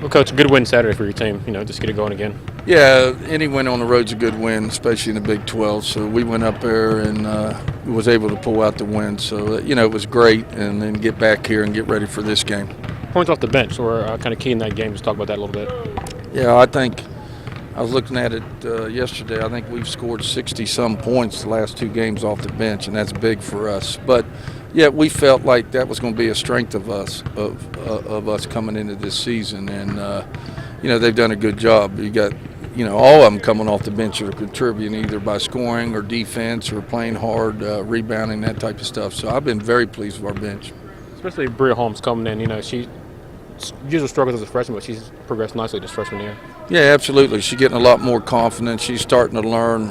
Well, Coach, a good win Saturday for your team. Just get it going again. Yeah, any win on the road's a good win, especially in the Big 12. So we went up there and was able to pull out the win. So, it was great, and then get back here and get ready for this game. Points off the bench were kind of key in that game. Just talk about that a little bit. Yeah, I think I was looking at it yesterday. I think we've scored 60-some points the last two games off the bench, and that's big for us. But, yeah, we felt like that was going to be a strength of us, of us coming into this season. And, they've done a good job. You got all of them coming off the bench are contributing either by scoring or defense or playing hard, rebounding, that type of stuff. So I've been very pleased with our bench. Especially Bria Holmes coming in. She usually struggles as a freshman, but she's progressed nicely this freshman year. Yeah, absolutely. She's getting a lot more confidence. She's starting to learn,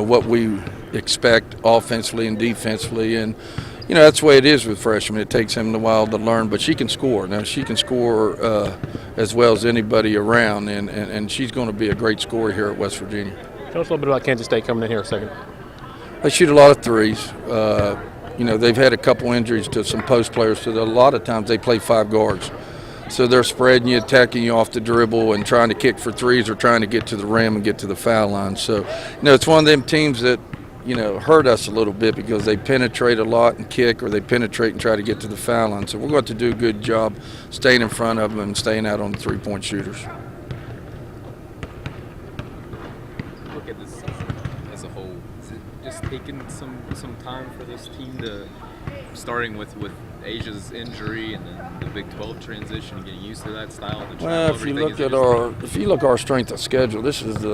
what we expect offensively and defensively. And, that's the way it is with freshmen. It takes them a while to learn, but she can score. Now, she can score as well as anybody around, and she's going to be a great scorer here at West Virginia. Tell us a little bit about Kansas State coming in here a second. They shoot a lot of threes. They've had a couple injuries to some post players, so a lot of times they play five guards. So they're spreading you, attacking you off the dribble, and trying to kick for threes or trying to get to the rim and get to the foul line. So, it's one of them teams that, hurt us a little bit because they penetrate a lot and kick, or they penetrate and try to get to the foul line. So we're going to do a good job staying in front of them and staying out on the three-point shooters. Look at this as a whole. Is it just taking some time for this team to, starting with Asia's injury and then the Big 12 transition and getting used to that style? Well, if you look at our strength of schedule, this is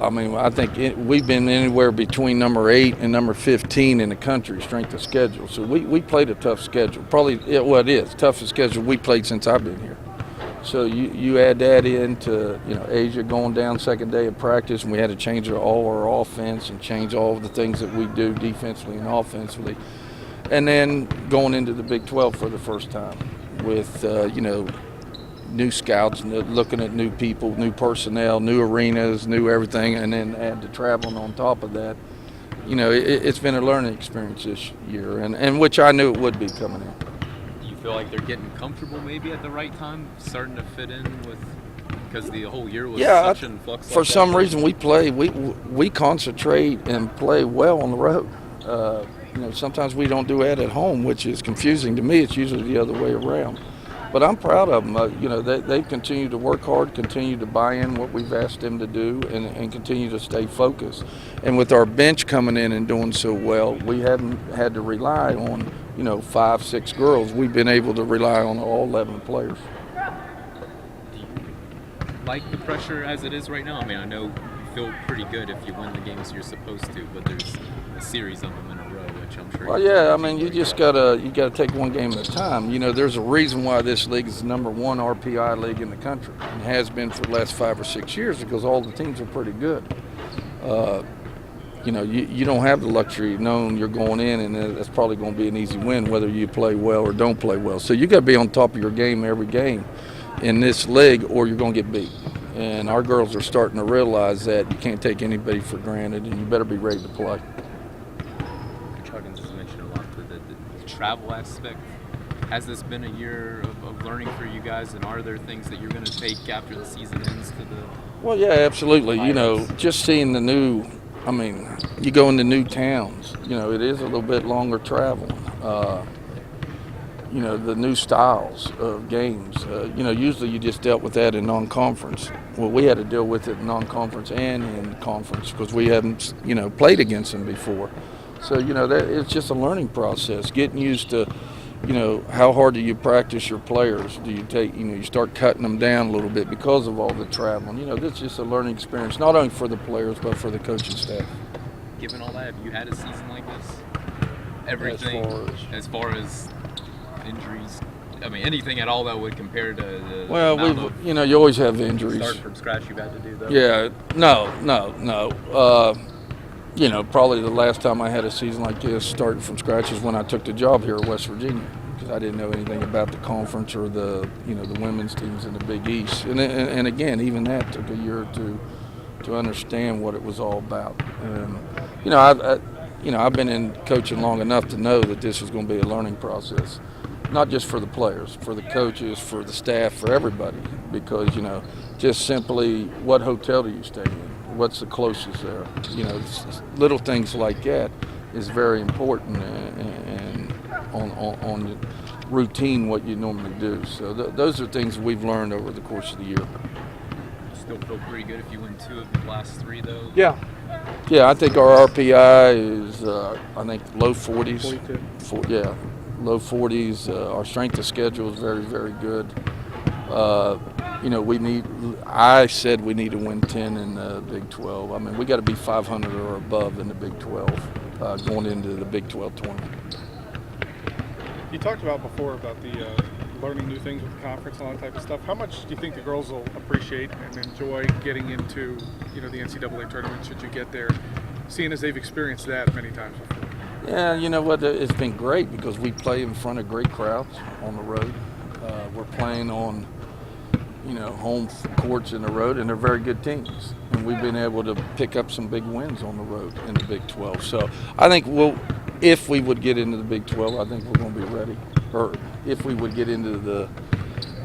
I think we've been anywhere between number 8 and number 15 in the country strength of schedule. So we played a tough schedule. Probably it is toughest schedule we played since I've been here. So you add that into Asia going down second day of practice, and we had to change all our offense and change all of the things that we do defensively and offensively. And then going into the Big 12 for the first time with, new scouts, looking at new people, new personnel, new arenas, new everything, and then add the traveling on top of that. It's been a learning experience this year, and which I knew it would be coming in. Do you feel like they're getting comfortable maybe at the right time, starting to fit in with, because the whole year was such in flux? For some reason we concentrate and play well on the road. Sometimes we don't do that at home, which is confusing to me. It's usually the other way around. But I'm proud of them. They've continued to work hard, continue to buy in what we've asked them to do, and continue to stay focused. And with our bench coming in and doing so well, we haven't had to rely on, 5, 6 girls. We've been able to rely on all 11 players. Do you like the pressure as it is right now? I know you feel pretty good if you win the games you're supposed to, but there's a series of them in a row, which I'm sure. Well, yeah, you just gotta take one game at a time. There's a reason why this league is the number 1 RPI league in the country, and has been for the last 5 or 6 years, because all the teams are pretty good. You don't have the luxury of knowing you're going in and that's probably going to be an easy win, whether you play well or don't play well. So you got to be on top of your game every game in this league, or you're going to get beat. And our girls are starting to realize that you can't take anybody for granted, and you better be ready to play. Coach Huggins has mentioned a lot the travel aspect. Has this been a year of learning for you guys, and are there things that you're going to take after the season ends to the? Well, yeah, absolutely. Just seeing the new. You go into new towns. It is a little bit longer travel. The new styles of games. Usually you just dealt with that in non-conference. Well, we had to deal with it in non-conference and in conference because we haven't, played against them before. So, it's just a learning process, getting used to, how hard do you practice your players? Do you take, you start cutting them down a little bit because of all the traveling. This is just a learning experience, not only for the players, but for the coaching staff. Given all that, have you had a season like this? Everything, as far as injuries, anything at all that would compare to the you always have injuries. Start from scratch you've had to do, though? Yeah, no. Probably the last time I had a season like this, starting from scratch, is when I took the job here at West Virginia, because I didn't know anything about the conference or the women's teams in the Big East. And again, even that took a year or two to understand what it was all about. I've been in coaching long enough to know that this was going to be a learning process. not just for the players, for the coaches, for the staff, for everybody. Because, just simply what hotel do you stay in? What's the closest there? Little things like that is very important and on routine what you normally do. So those are things we've learned over the course of the year. Still feel pretty good if you win 2 of the last 3, though? Yeah, I think our RPI is, low 40s. 42. Low 40s. Our strength of schedule is very, very good. I said we need to win 10 in the Big 12. I mean, we got to be 500 or above in the Big 12 going into the Big 12 tournament. You talked about before about the learning new things with the conference and all that type of stuff. How much do you think the girls will appreciate and enjoy getting into, the NCAA tournament should you get there, seeing as they've experienced that many times before? Yeah, you know what? It's been great because we play in front of great crowds on the road. We're playing on, home courts in the road, and they're very good teams. And we've been able to pick up some big wins on the road in the Big 12. So I think if we would get into the Big 12, I think we're going to be ready. Or if we would get into the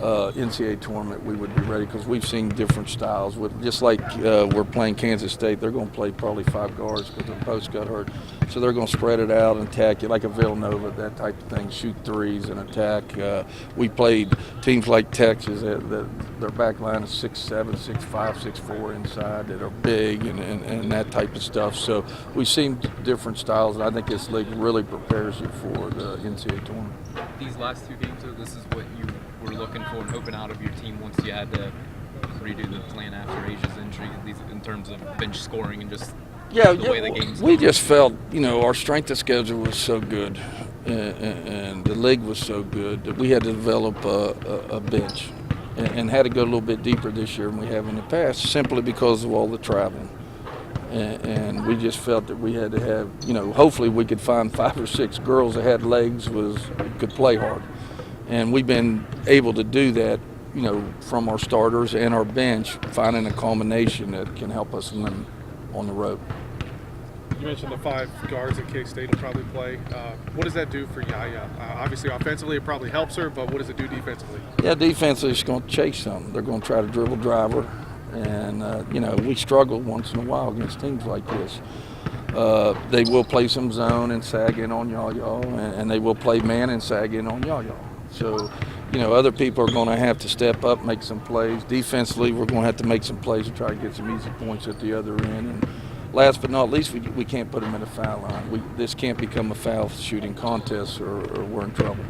NCAA tournament, we would be ready because we've seen different styles. Just like we're playing Kansas State, they're going to play probably 5 guards because their post got hurt. So they're going to spread it out and attack you like a Villanova, that type of thing, shoot threes and attack. We played teams like Texas, their back line is 6'7", 6'5", 6'4" inside that are big and that type of stuff. So we've seen different styles, and I think this league really prepares you for the NCAA tournament. These last 2 games, though, this is what you were looking for and hoping out of your team once you had to redo the plan after Asia's injury, in terms of bench scoring and just the way the game's we going? just felt, our strength of schedule was so good and the league was so good that we had to develop a bench and had to go a little bit deeper this year than we have in the past simply because of all the traveling. And we just felt that we had to have, hopefully we could find 5 or 6 girls that had legs, could play hard. And we've been able to do that, from our starters and our bench, finding a combination that can help us win on the road. You mentioned the 5 guards that K-State will probably play. What does that do for Yaya? Obviously, offensively, it probably helps her, but what does it do defensively? Yeah, defensively, it's going to chase them. They're going to try to dribble driver. And, we struggle once in a while against teams like this. They will play some zone and sag in on Yaya, and they will play man and sag in on Yaya. So, other people are going to have to step up, make some plays. Defensively, we're going to have to make some plays to try to get some easy points at the other end. And last but not least, we can't put them in a foul line. This can't become a foul shooting contest or we're in trouble.